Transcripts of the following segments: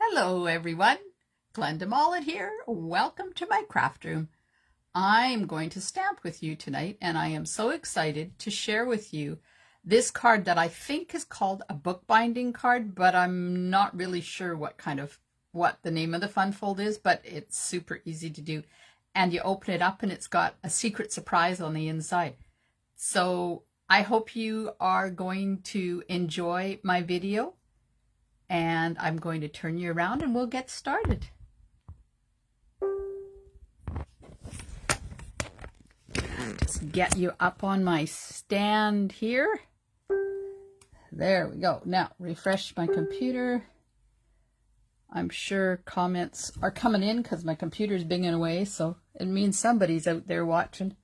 Hello everyone, Glenda Mollet here. Welcome to my craft room. I'm going to stamp with you tonight and I am so excited to share with you this card that I think is called a bookbinding card, but I'm not really sure what the name of the fun fold is, but it's super easy to do. And you open it up and it's got a secret surprise on the inside. So I hope you are going to enjoy my video. And I'm going to turn you around and we'll get started. Just get you up on my stand here. There we go. Now refresh my computer. I'm sure comments are coming in because my computer's binging away, so it means somebody's out there watching.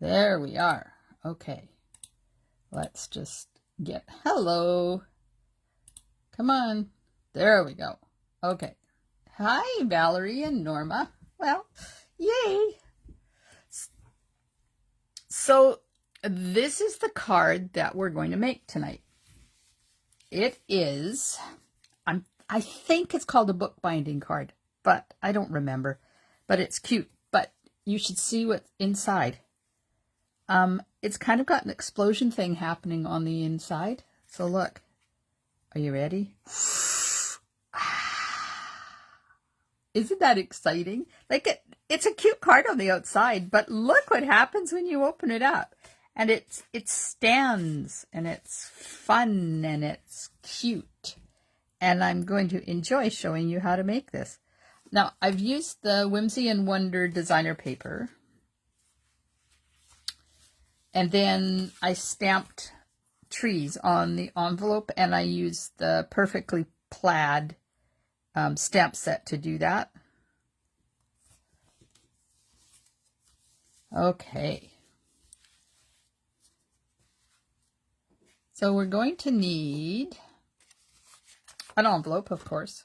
There we are. Okay. Let's just get hello. Come on. There we go. Okay. Hi, Valerie and Norma. Well, yay. So this is the card that we're going to make tonight. It is, I think it's called a bookbinding card, but I don't remember. But it's cute. But you should see what's inside. It's kind of got an explosion thing happening on the inside. So look. Are you ready? Isn't that exciting? Like it's a cute card on the outside, but look what happens when you open it up. And it stands and it's fun and it's cute. And I'm going to enjoy showing you how to make this. Now, I've used the Whimsy and Wonder designer paper. And then I stamped trees on the envelope, and I use the Perfectly Plaid stamp set to do that. Okay. So we're going to need an envelope, of course.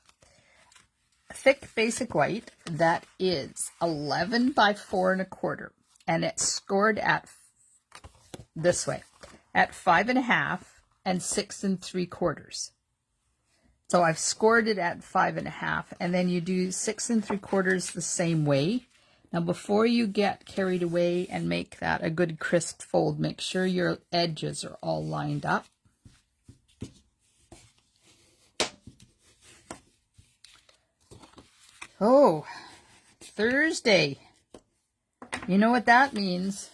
A thick basic white that is 11 by 4 1/4, and it's scored at this way. At 5 1/2 and 6 3/4. So I've scored it at 5 1/2, and then you do 6 3/4 the same way. Now before you get carried away and make that a good crisp fold, make sure your edges are all lined up. Oh, Thursday. You know what that means.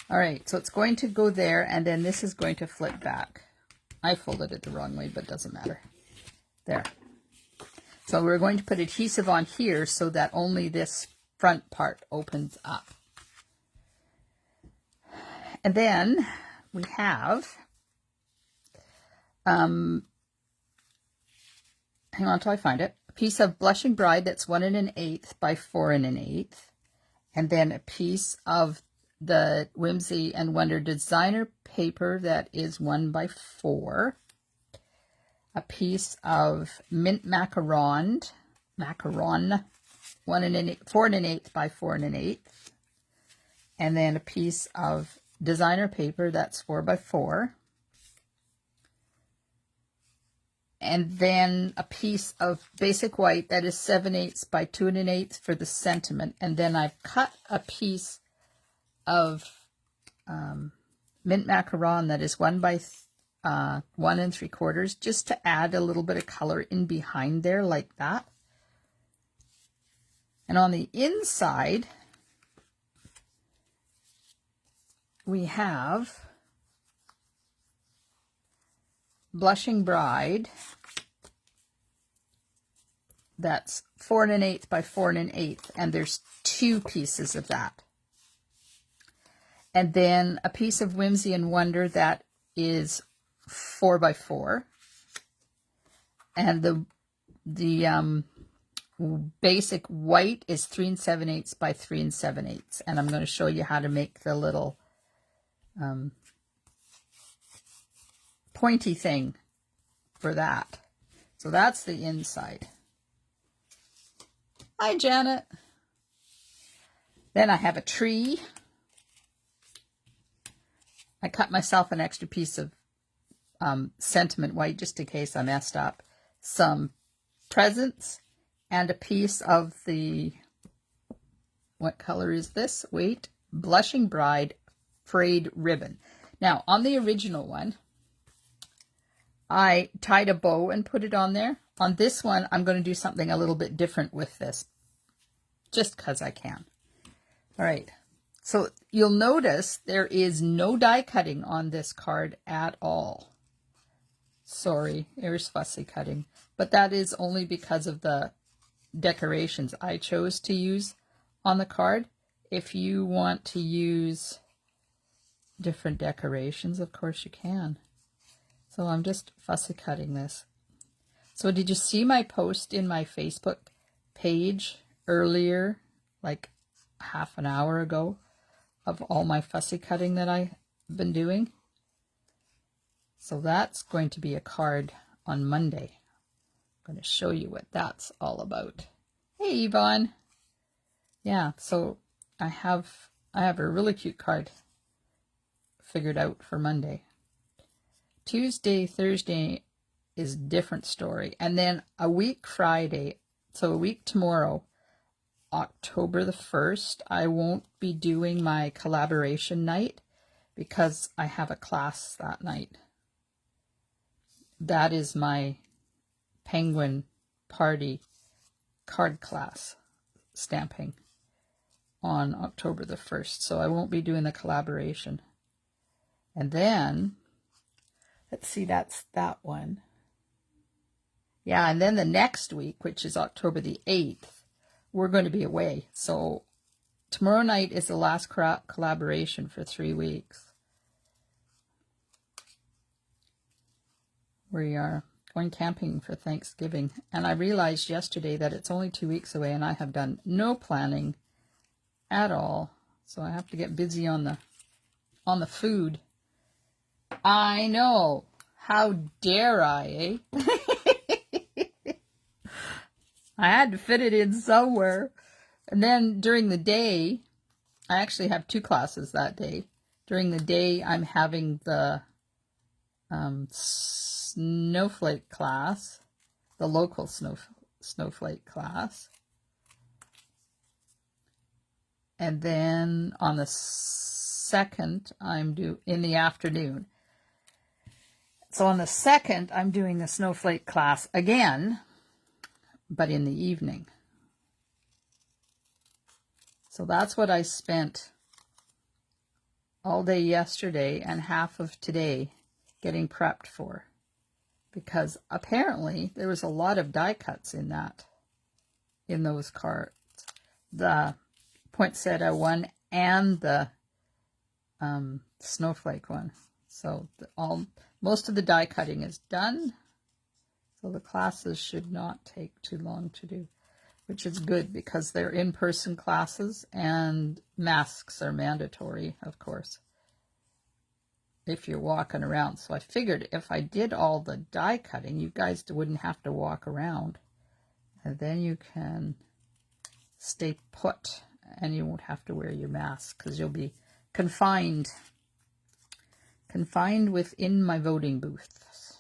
All right, so it's going to go there, and then this is going to flip back. I folded it the wrong way, but it doesn't matter. There. So we're going to put adhesive on here so that only this front part opens up. And then we have, hang on until I find it, a piece of Blushing Bride that's 1 1/8 by 4 1/8, and then a piece of the Whimsy and Wonder designer paper that is 1 by 4, a piece of mint macaron 4 1/8 by 4 1/8, and then a piece of designer paper that's 4 by 4, and then a piece of basic white that is 7/8 by 2 1/8 for the sentiment, and then I've cut a piece of mint macaron that is 1 by 1 3/4, just to add a little bit of color in behind there like that. And on the inside we have Blushing Bride that's 4 1/8 by 4 1/8, and there's 2 pieces of that. And then a piece of Whimsy and Wonder that is 4 by 4. And the basic white is 3 7/8 by 3 7/8. And I'm going to show you how to make the little pointy thing for that. So that's the inside. Hi, Janet. Then I have a tree. I cut myself an extra piece of sentiment white, just in case I messed up, some presents, and a piece of the, what color is this? Wait, Blushing Bride frayed ribbon. Now, on the original one, I tied a bow and put it on there. On this one, I'm going to do something a little bit different with this, just because I can. All right, so you'll notice there is no die cutting on this card at all. Sorry, there's fussy cutting, but that is only because of the decorations I chose to use on the card. If you want to use different decorations, of course you can. So I'm just fussy cutting this. So did you see my post in my Facebook page earlier, like half an hour ago, of all my fussy cutting that I've been doing? So that's going to be a card on Monday. I'm going to show you what that's all about. Hey, Yvonne. Yeah, so I have a really cute card figured out for Monday. Tuesday, Thursday is a different story. And then a week Friday, so a week tomorrow, October the 1st, I won't be doing my collaboration night because I have a class that night. That is my penguin party card class stamping on October the 1st. So I won't be doing the collaboration. And then, let's see, that's that one. Yeah, and then the next week, which is October the 8th, we're going to be away. So tomorrow night is the last collaboration for 3 weeks. We are going camping for Thanksgiving. And I realized yesterday that it's only 2 weeks away and I have done no planning at all. So I have to get busy on the food. I know. How dare I, eh? I had to fit it in somewhere. And then during the day, I actually have 2 classes that day. During the day, I'm having the snowflake class, the local snowflake class. And then on the 2nd, I'm in the afternoon. So on the 2nd, I'm doing the snowflake class again, but in the evening. So that's what I spent all day yesterday and half of today getting prepped for. Because apparently there was a lot of die cuts in those cards. The poinsettia one and the snowflake one. So most of the die cutting is done. So the classes should not take too long to do, which is good because they're in-person classes and masks are mandatory, of course, if you're walking around. So I figured if I did all the die cutting, you guys wouldn't have to walk around. And then you can stay put and you won't have to wear your mask because you'll be confined within my voting booths.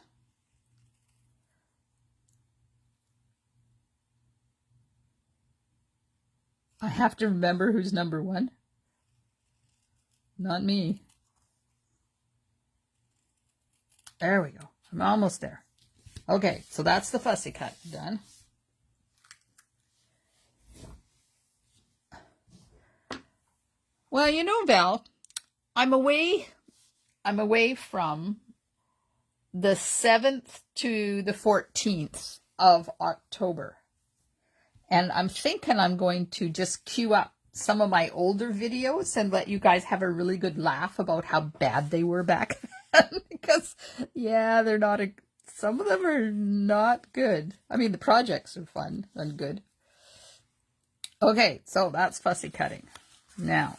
I have to remember who's number 1. Not me. There we go. I'm almost there. Okay, so that's the fussy cut done. Well, you know, Val, I'm away from the 7th to the 14th of October. And I'm thinking I'm going to just queue up some of my older videos and let you guys have a really good laugh about how bad they were back then. Because, yeah, some of them are not good. I mean, the projects are fun and good. Okay, so that's fussy cutting. Now,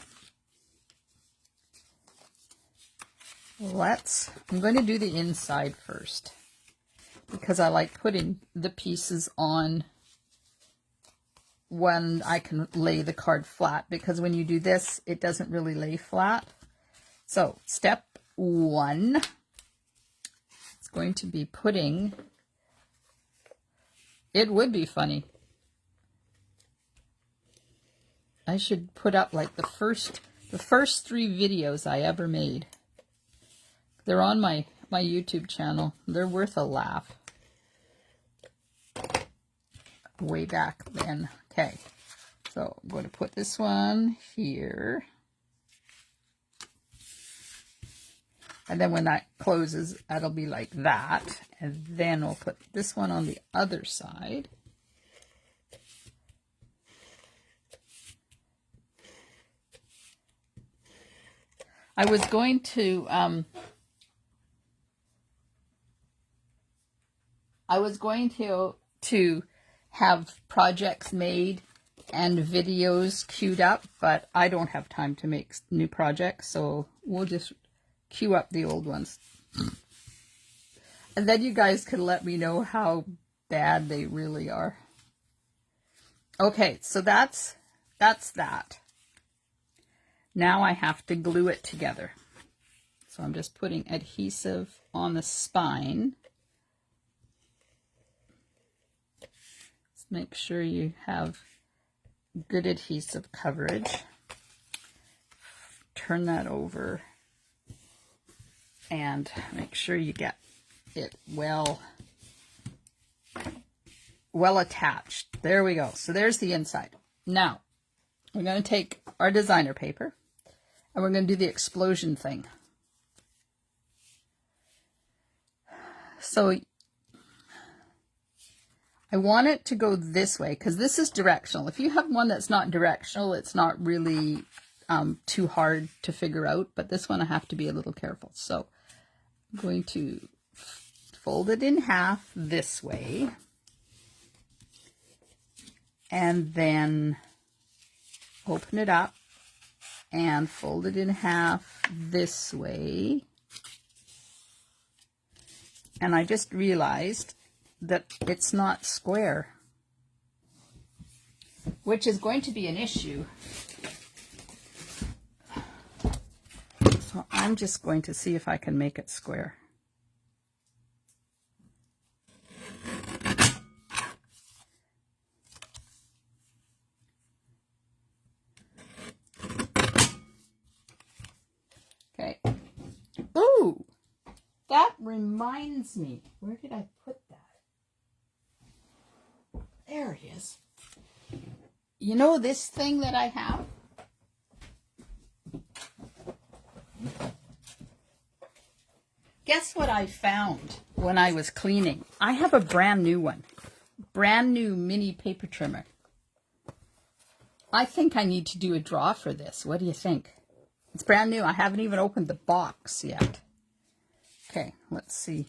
I'm going to do the inside first because I like putting the pieces on when I can lay the card flat, because when you do this, it doesn't really lay flat. So step 1, is going to be putting, it would be funny. I should put up like the first 3 videos I ever made. They're on my YouTube channel. They're worth a laugh. Way back then. Okay, so I'm going to put this one here. And then when that closes, that'll be like that. And then we'll put this one on the other side. I was going to have projects made and videos queued up, but I don't have time to make new projects, so we'll just queue up the old ones. And then you guys can let me know how bad they really are. Okay, so that's that. Now I have to glue it together. So I'm just putting adhesive on the spine. Let's make sure you have good adhesive coverage. Turn that over and make sure you get it well attached. There we go. So there's the inside. Now we're going to take our designer paper and we're going to do the explosion thing. So I want it to go this way because this is directional. If you have one that's not directional, it's not really too hard to figure out, but this one I have to be a little careful. So I'm going to fold it in half this way and then open it up and fold it in half this way. And I just realized that it's not square, which is going to be an issue. So I'm just going to see if I can make it square. Okay. Ooh, that reminds me. Where did I put that? There it is. You know this thing that I have? Guess what I found when I was cleaning? I have a brand new one. Brand new mini paper trimmer. I think I need to do a draw for this. What do you think? It's brand new. I haven't even opened the box yet. Okay, let's see.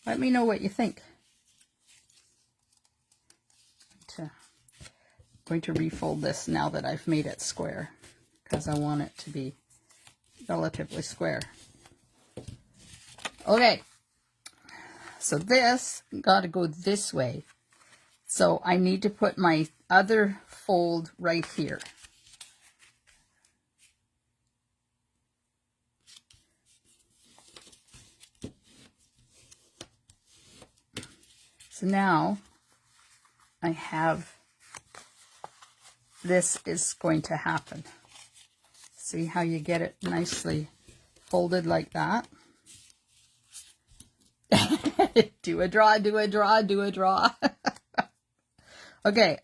Let me know what you think. I'm going to refold this now that I've made it square because I want it to be relatively square. Okay, so this got to go this way. So I need to put my other fold right here. So now I have, this is going to happen. See how you get it nicely folded like that? Do a draw, do a draw, do a draw. Okay,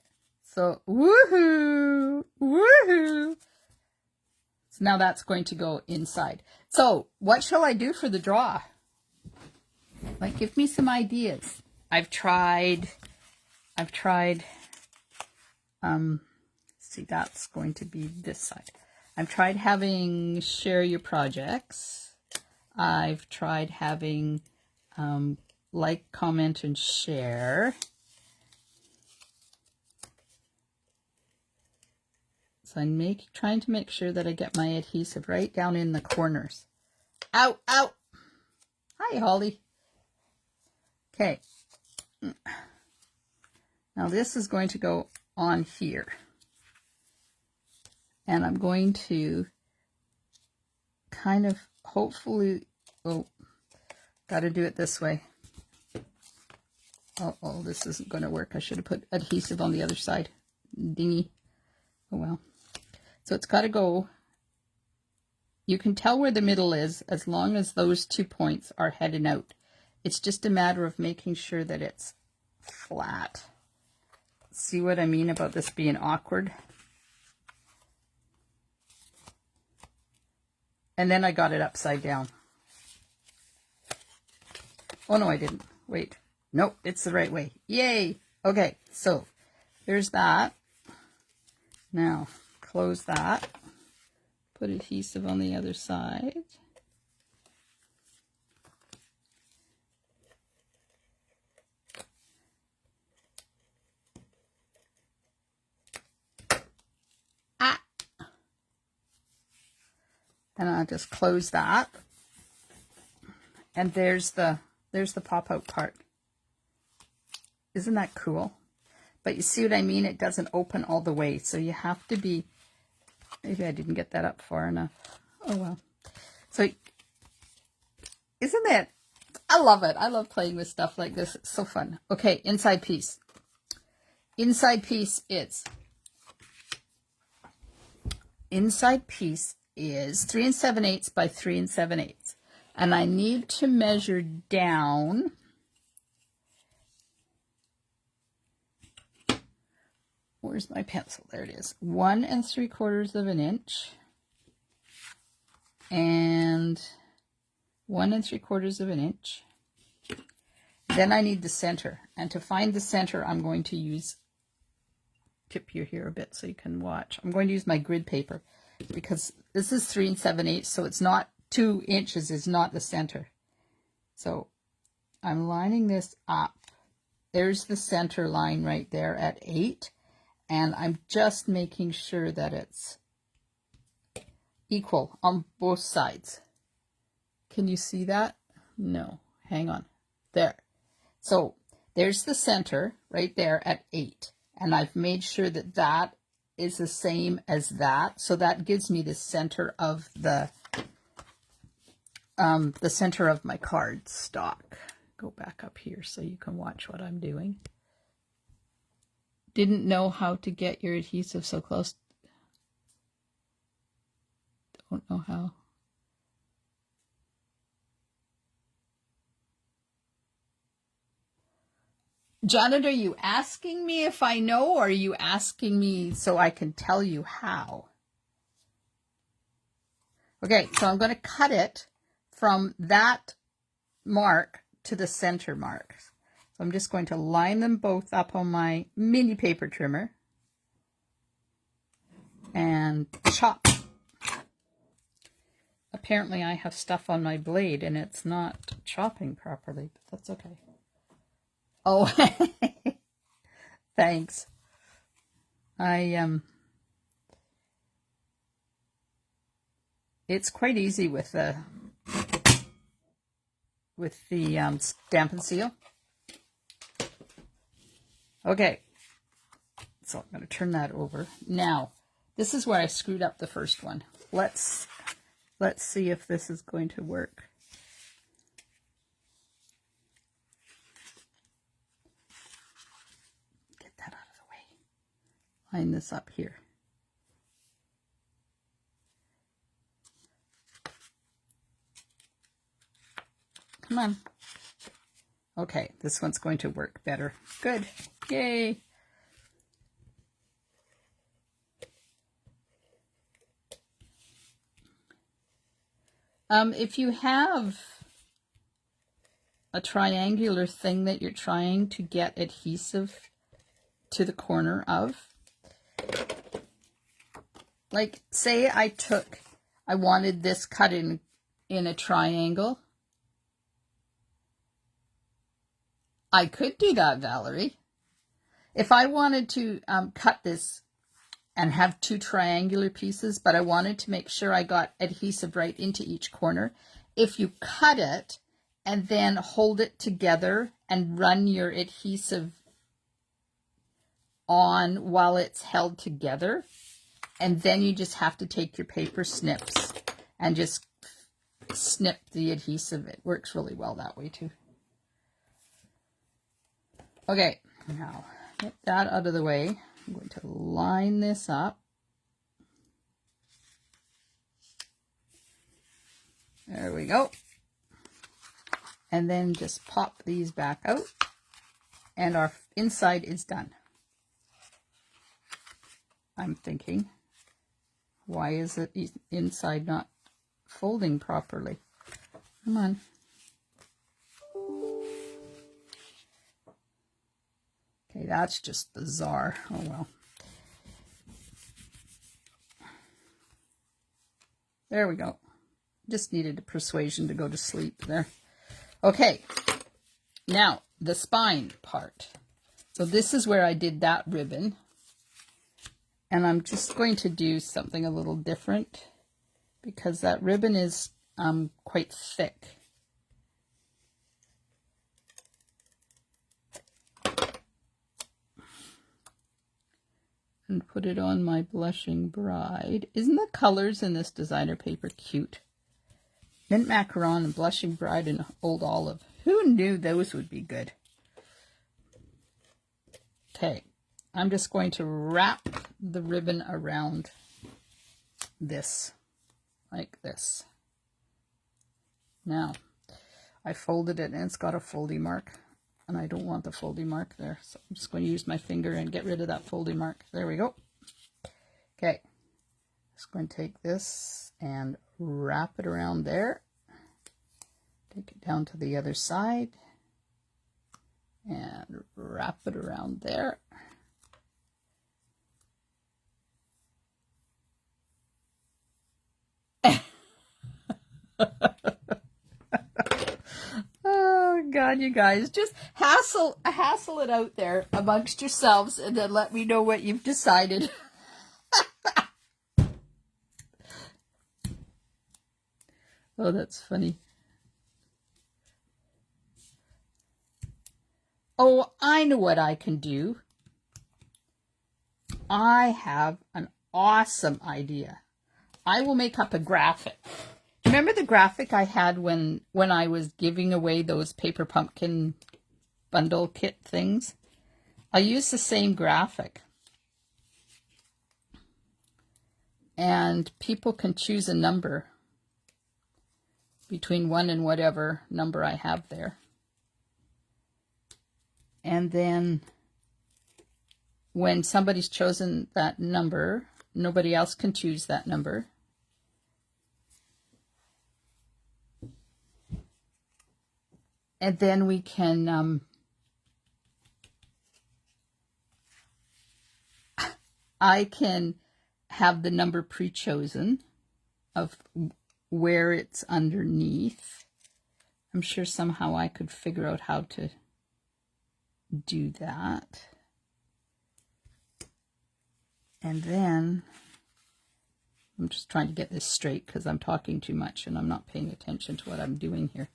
so woohoo, woohoo. So now that's going to go inside. So what shall I do for the draw? Like, give me some ideas. I've tried, see, that's going to be this side. I've tried having share your projects. I've tried having like, comment, and share. So I'm trying to make sure that I get my adhesive right down in the corners. Ow, ow. Hi, Holly. Okay. Now this is going to go on here. And I'm going to kind of hopefully, Got to do it this way. Oh, this isn't going to work. I should have put adhesive on the other side. Dingy. Oh well. So it's got to go. You can tell where the middle is as long as those 2 points are heading out. It's just a matter of making sure that it's flat. See what I mean about this being awkward? And then I got it upside down. Oh no, I didn't. Wait. Nope, it's the right way. Yay! Okay, so there's that. Now, close that. Put adhesive on the other side. And I'll just close that. And there's the pop-out part. Isn't that cool? But you see what I mean? It doesn't open all the way. So you have to be... Maybe I didn't get that up far enough. Oh, well. So, isn't it? I love it. I love playing with stuff like this. It's so fun. Okay, inside piece. Inside piece is 3 7/8 by 3 7/8. And I need to measure down. Where's my pencil? There it is. 1 3/4 inch. And 1 3/4 inch. Then I need the center. And to find the center, I'm going to use, tip you here a bit so you can watch. I'm going to use my grid paper because this is 3 7/8, so it's not 2 inches is not the center. So I'm lining this up. There's the center line right there at 8. And I'm just making sure that it's equal on both sides. Can you see that? No, hang on. There. So there's the center right there at 8. And I've made sure that that is the same as that. So that gives me the center of the center of my card stock. Go back up here so you can watch what I'm doing. Didn't know how to get your adhesive so close. Don't know how. Janet, are you asking me if I know, or are you asking me so I can tell you how? Okay, so I'm going to cut it from that mark to the center mark. So I'm just going to line them both up on my mini paper trimmer and chop. Apparently I have stuff on my blade and it's not chopping properly, but that's okay. Oh, thanks. It's quite easy with the Stamp and Seal. Okay, so I'm going to turn that over. Now, this is where I screwed up the first one. Let's see if this is going to work. Get that out of the way. Line this up here. Come on. Okay, this one's going to work better. Good. Yay. If you have a triangular thing that you're trying to get adhesive to the corner of, like say I wanted this cut in a triangle, I could do that, Valerie. If I wanted to cut this and have 2 triangular pieces, but I wanted to make sure I got adhesive right into each corner, if you cut it and then hold it together and run your adhesive on while it's held together, and then you just have to take your paper snips and just snip the adhesive. It works really well that way too. Okay, now get that out of the way. I'm going to line this up. There we go. And then just pop these back out. And our inside is done. I'm thinking, why is it inside not folding properly? Come on. Okay, that's just bizarre. Oh well. There we go. Just needed a persuasion to go to sleep there. Okay, now the spine part. So this is where I did that ribbon. And I'm just going to do something a little different because that ribbon is quite thick. And put it on my blushing bride. Isn't the colors in this designer paper cute? Mint macaron and blushing bride and old olive. Who knew those would be good? Okay, I'm just going to wrap the ribbon around this, like this. Now, I folded it and it's got a foldy mark. And I don't want the foldy mark there. So I'm just going to use my finger and get rid of that foldy mark. There we go. Okay. Just going to take this and wrap it around there. Take it down to the other side. And wrap it around there. Oh God, you guys, just hassle it out there amongst yourselves and then let me know what you've decided. Oh, that's funny. Oh, I know what I can do. I have an awesome idea. I will make up a graphic. Remember the graphic I had when I was giving away those paper pumpkin bundle kit things? I'll use the same graphic. And people can choose a number between 1 and whatever number I have there. And then when somebody's chosen that number, nobody else can choose that number. And then we can, I can have the number pre-chosen of where it's underneath. I'm sure somehow I could figure out how to do that. And then, I'm just trying to get this straight because I'm talking too much and I'm not paying attention to what I'm doing here.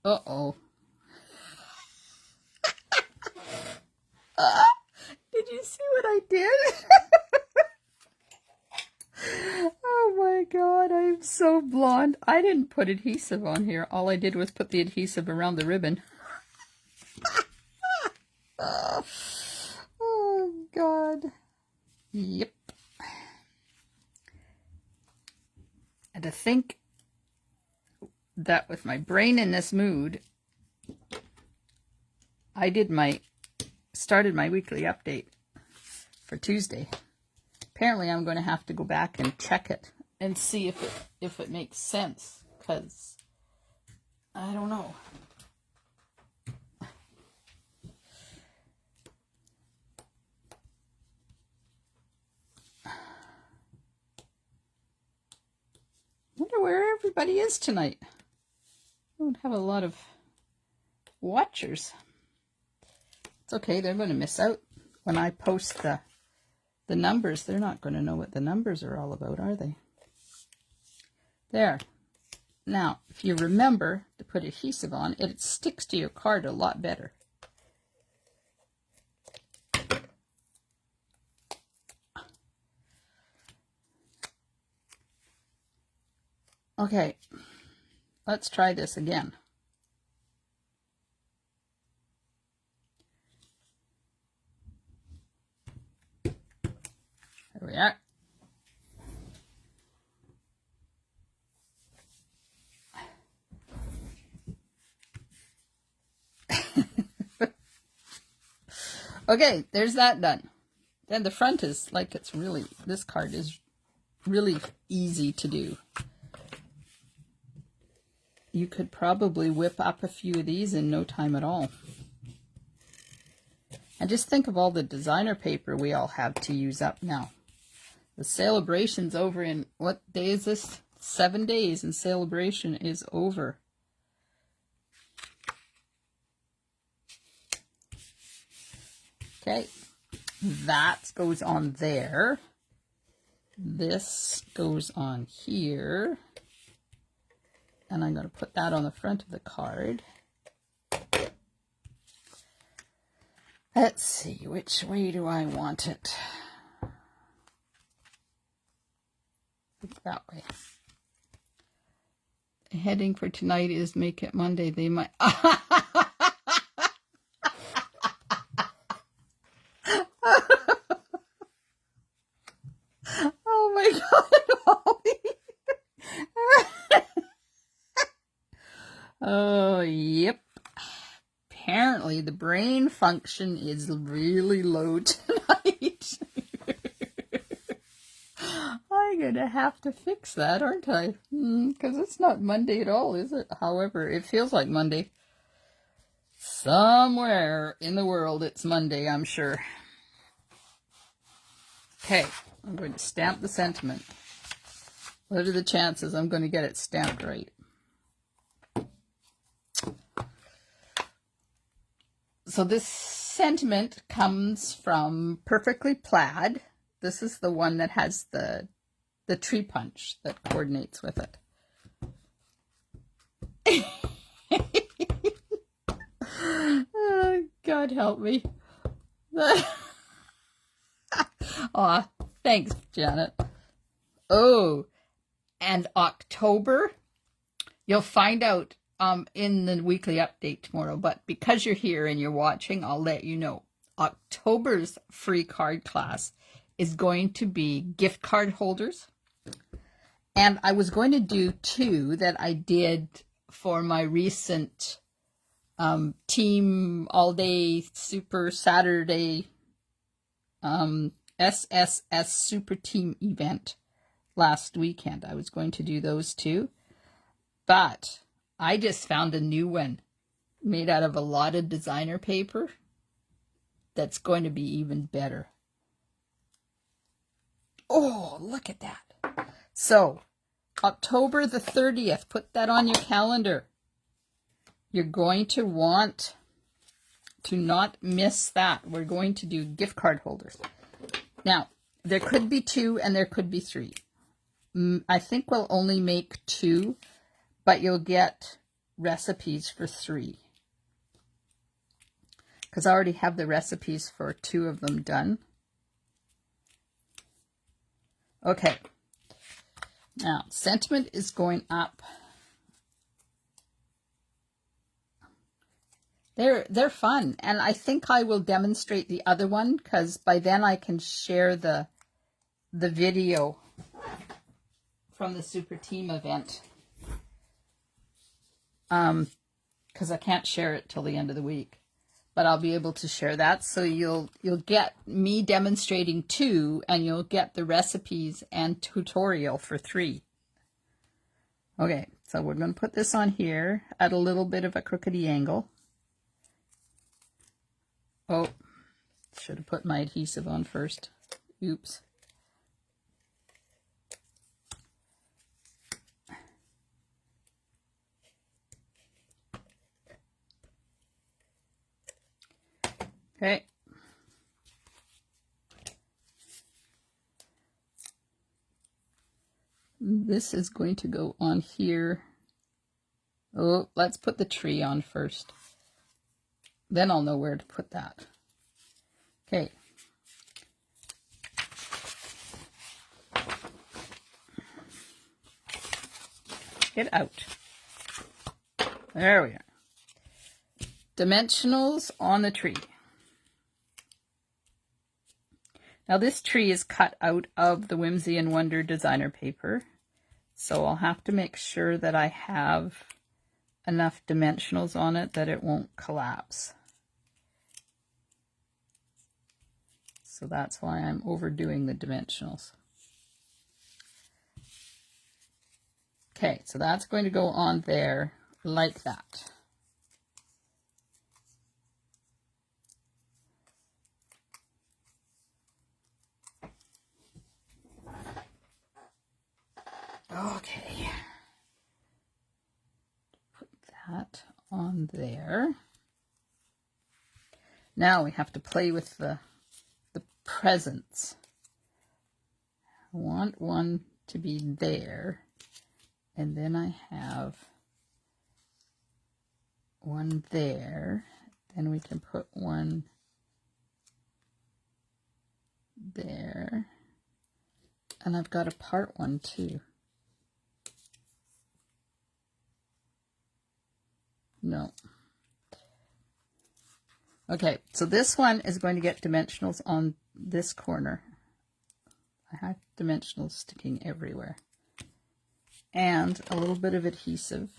Uh-oh. Did you see what I did? Oh my God, I'm so blonde. I didn't put adhesive on here. All I did was put the adhesive around the ribbon. Oh God. Yep. And to think that with my brain in this mood, I started my weekly update for Tuesday. Apparently I'm going to have to go back and check it and see if it makes sense, because I don't know. Wonder where everybody is tonight. I don't have a lot of watchers. It's okay, they're going to miss out. When I post the numbers, they're not going to know what the numbers are all about, are they? There. Now, if you remember to put adhesive on, it sticks to your card a lot better. Okay, let's try this again. There we are. Okay, there's that done. Then the front is like it's really, this card is really easy to do. You could probably whip up a few of these in no time at all. And just think of all the designer paper we all have to use up now. The celebration's over in, what day is this? 7 days and celebration is over. Okay, that goes on there. This goes on here. And I'm going to put that on the front of the card. Let's see, which way do I want it? That way. The heading for tonight is make it Monday. They might... Oh my God, Molly. Oh, yep. Apparently the brain function is really low tonight. I'm gonna have to fix that, aren't I? Because it's not Monday at all, is it? However, it feels like Monday. Somewhere in the world it's Monday, I'm sure. Okay, I'm going to stamp the sentiment. What are the chances I'm going to get it stamped right? So this sentiment comes from Perfectly Plaid. This is the one that has the tree punch that coordinates with it. Oh, God help me. Aw, thanks, Janet. Oh, and October, you'll find out in the weekly update tomorrow, but because you're here and you're watching, I'll let you know. October's free card class is going to be gift card holders. And I was going to do 2 that I did for my recent team all-day Super Saturday SSS Super Team event last weekend. I was going to do those 2. But I just found a new one made out of a lot of designer paper that's going to be even better. Oh, look at that. So, October the 30th, put that on your calendar. You're going to want to not miss that. We're going to do gift card holders. Now, there could be 2 and there could be 3. I think we'll only make 2, but you'll get recipes for 3. Because I already have the recipes for 2 of them done. Okay. Now, sentiment is going up. They're fun, and I think I will demonstrate the other one because by then I can share the video from the Super Team event. Because I can't share it till the end of the week, but I'll be able to share that. So you'll get me demonstrating 2, and you'll get the recipes and tutorial for 3. Okay, so we're going to put this on here at a little bit of a crookedy angle. Oh, should have put my adhesive on first. Oops. Okay. This is going to go on here. Oh, let's put the tree on first. Then I'll know where to put that. Okay. it out. There we are. Dimensionals on the tree. Now this tree is cut out of the Whimsy and Wonder designer paper, so I'll have to make sure that I have enough dimensionals on it that it won't collapse. So that's why I'm overdoing the dimensionals. Okay, so that's going to go on there like that. Okay. Put that on there. Now we have to play with the presents. I want one to be there, and then I have one there. Then we can put one there, and I've got a part one too. No. Okay, so this one is going to get dimensionals on this corner. I have dimensionals sticking everywhere. And a little bit of adhesive.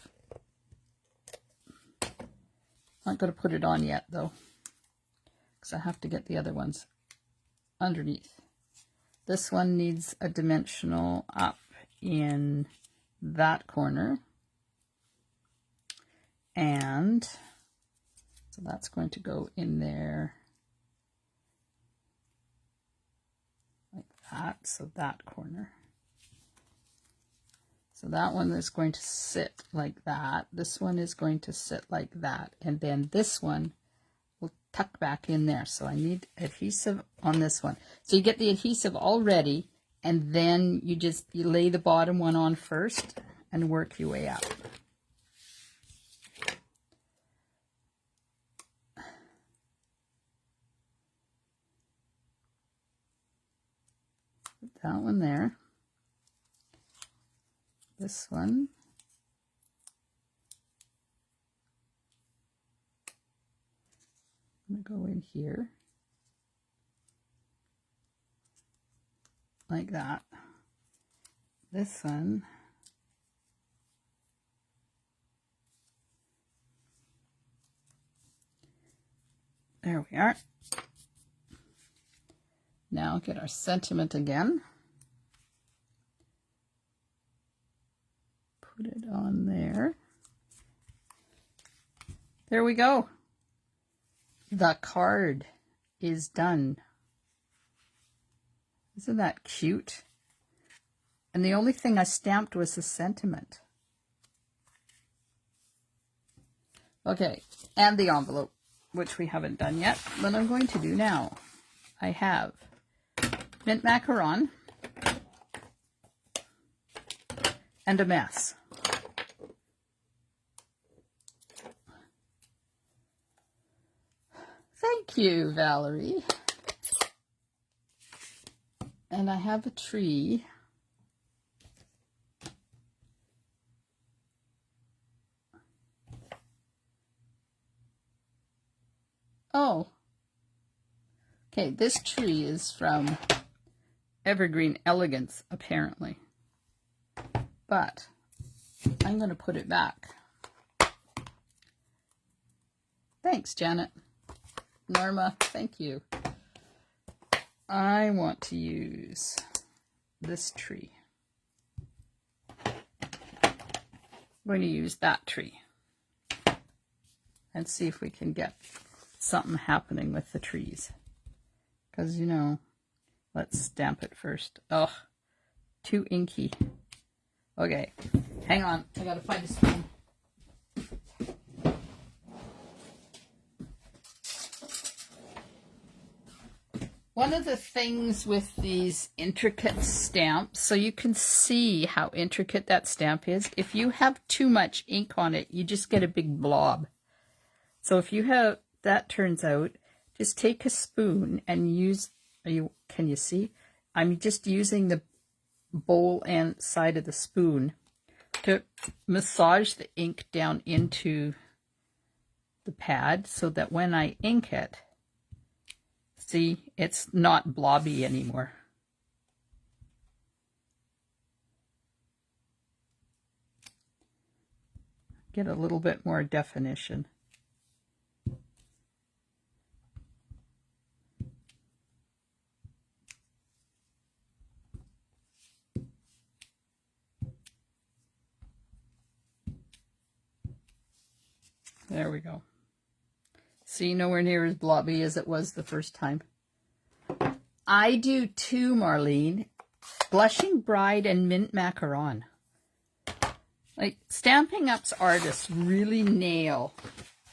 Not going to put it on yet though, because I have to get the other ones underneath. This one needs a dimensional up in that corner. And so that's going to go in there like that, so that corner. So that one is going to sit like that. This one is going to sit like that. And then this one will tuck back in there. So I need adhesive on this one. So you get the adhesive all ready, and then you lay the bottom one on first and work your way up. That one there. This one. I'm going to go in here. Like that. This one. There we are. Now get our sentiment again. Put it on there. There we go. The card is done. Isn't that cute? And the only thing I stamped was the sentiment. Okay, and the envelope, which we haven't done yet, but I'm going to do now. I have mint macaron and a mess. Thank you, Valerie. And I have a tree. Oh. Okay, this tree is from Evergreen Elegance, apparently. But I'm going to put it back. Thanks, Janet. Norma, thank you. I want to use this tree. I'm going to use that tree and see if we can get something happening with the trees. Because, you know, let's stamp it first. Oh, too inky. Okay, hang on. I gotta find a spoon. One of the things with these intricate stamps, so you can see how intricate that stamp is, if you have too much ink on it, you just get a big blob. So if you have, that turns out, just take a spoon and use, can you see? I'm just using the bowl and side of the spoon to massage the ink down into the pad so that when I ink it, see, it's not blobby anymore. Get a little bit more definition. There we go. See, nowhere near as blobby as it was the first time. I do too, Marlene. Blushing Bride and Mint Macaron. Like, Stampin' Up's artists really nail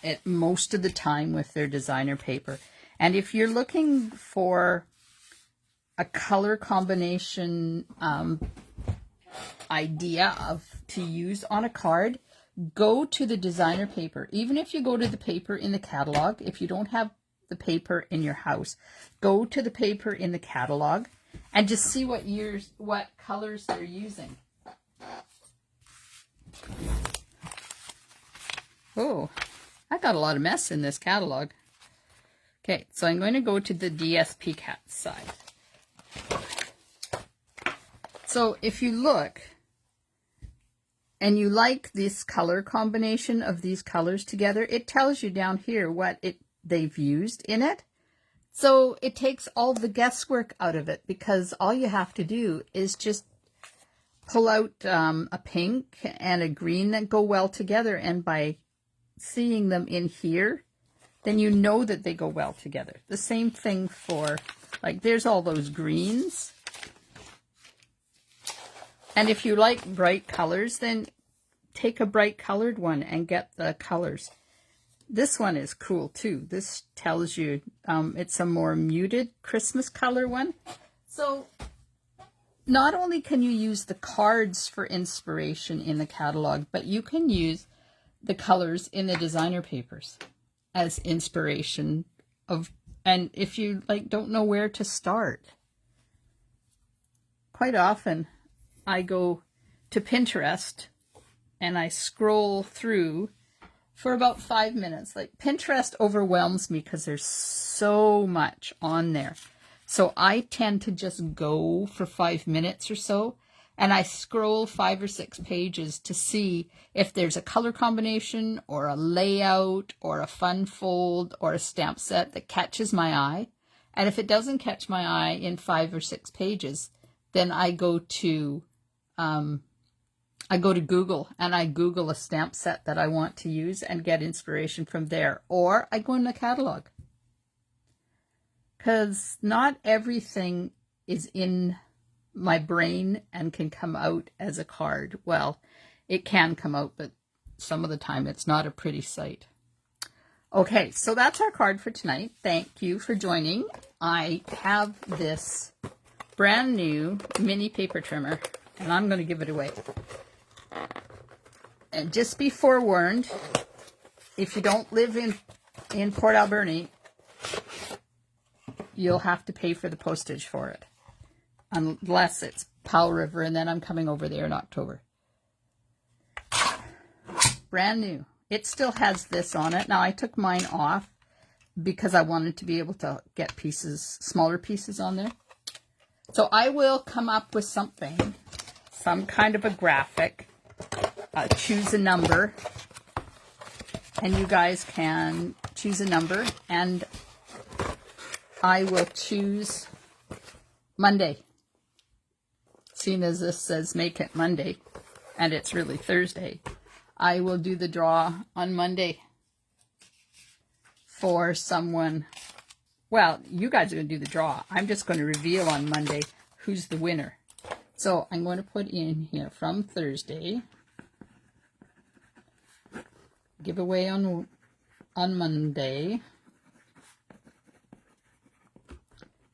it most of the time with their designer paper. And if you're looking for a color combination idea to use on a card, go to the designer paper. Even if you go to the paper in the catalog, if you don't have the paper in your house, go to the paper in the catalog and just see what colors they're using. Oh, I got a lot of mess in this catalog. Okay, so I'm going to go to the DSP cat side. So if you look and you like this color combination of these colors together, it tells you down here what they've used in it. So it takes all the guesswork out of it, because all you have to do is just pull out a pink and a green that go well together, and by seeing them in here, then you know that they go well together. The same thing for, like, there's all those greens. And if you like bright colors, then take a bright colored one and get the colors. This one is cool too. This tells you it's a more muted Christmas color one. So not only can you use the cards for inspiration in the catalog, but you can use the colors in the designer papers as inspiration and if you don't know where to start. Quite often I go to Pinterest and I scroll through for about 5 minutes. Like, Pinterest overwhelms me because there's so much on there. So I tend to just go for 5 minutes or so, and I scroll 5 or 6 pages to see if there's a color combination or a layout or a fun fold or a stamp set that catches my eye. And if it doesn't catch my eye in 5 or 6 pages, then I go to Google and I Google a stamp set that I want to use and get inspiration from there. Or I go in the catalog. Because not everything is in my brain and can come out as a card. Well, it can come out, but some of the time it's not a pretty sight. Okay, so that's our card for tonight. Thank you for joining. I have this brand new mini paper trimmer, and I'm going to give it away. And just be forewarned, if you don't live in Port Alberni, you'll have to pay for the postage for it. Unless it's Powell River, and then I'm coming over there in October. Brand new. It still has this on it. Now, I took mine off because I wanted to be able to get pieces, smaller pieces on there. So I will come up with something, some kind of a graphic, choose a number, and you guys can choose a number, and I will choose Monday. Seeing as this says make it Monday, and it's really Thursday, I will do the draw on Monday for someone. Well, you guys are going to do the draw. I'm just going to reveal on Monday who's the winner. So I'm going to put in here from Thursday. Giveaway on Monday.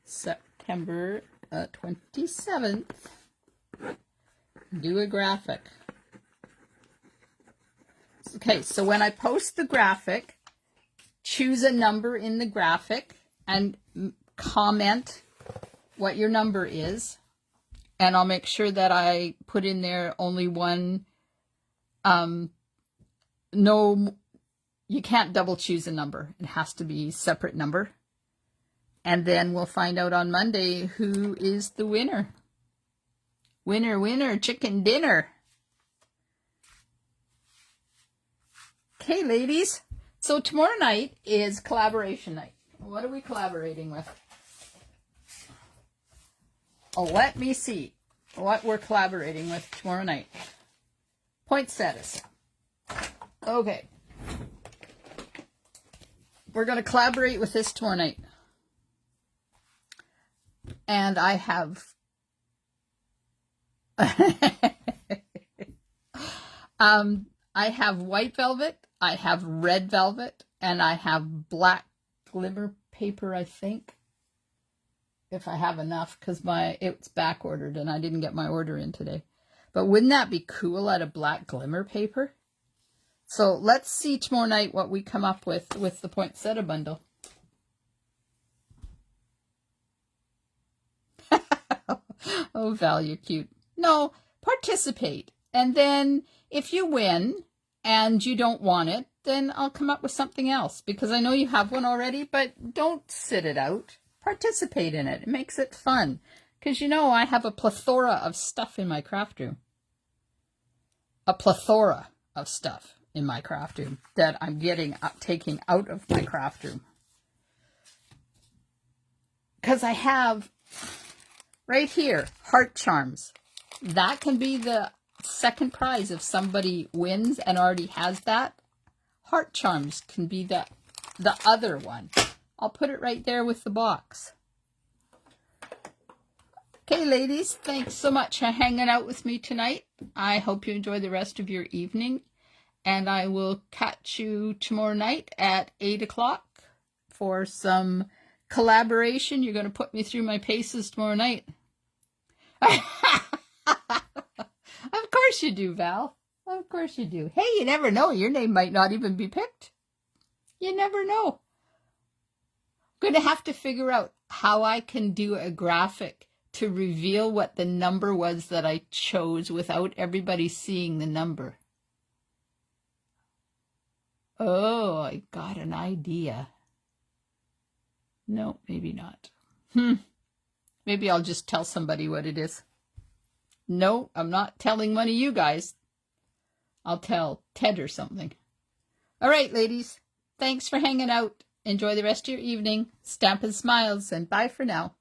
September 27th. Do a graphic. Okay, so when I post the graphic, choose a number in the graphic and comment what your number is. And I'll make sure that I put in there only one No, you can't double choose a number. It has to be a separate number. And then we'll find out on Monday who is the winner. Winner, winner, chicken dinner. Okay, ladies. So tomorrow night is collaboration night. What are we collaborating with? Oh, let me see what we're collaborating with tomorrow night. Poinsettias. Okay. We're going to collaborate with this tomorrow night. And I have I have white velvet, I have red velvet, and I have black glimmer paper, I think. If I have enough, because it's back ordered and I didn't get my order in today. But wouldn't that be cool out of black glimmer paper? So let's see tomorrow night what we come up with the poinsettia bundle. Oh, Val, you're cute. No, participate. And then if you win and you don't want it, then I'll come up with something else. Because I know you have one already, but don't sit it out. Participate in it. It makes it fun. Because you know I have a plethora of stuff in my craft room. A plethora of stuff in my craft room that I'm taking out of my craft room. Because I have right here, heart charms. That can be the second prize if somebody wins and already has that. Heart charms can be the other one. I'll put it right there with the box. Okay, ladies, thanks so much for hanging out with me tonight. I hope you enjoy the rest of your evening. And I will catch you tomorrow night at 8 o'clock for some collaboration. You're going to put me through my paces tomorrow night. Of course you do, Val. Of course you do. Hey, you never know. Your name might not even be picked. You never know. I'm going to have to figure out how I can do a graphic to reveal what the number was that I chose without everybody seeing the number. Oh, I got an idea. No, maybe not. Maybe I'll just tell somebody what it is. No, I'm not telling one of you guys. I'll tell Ted or something. All right, ladies. Thanks for hanging out. Enjoy the rest of your evening. Stampin' Smiles, and bye for now.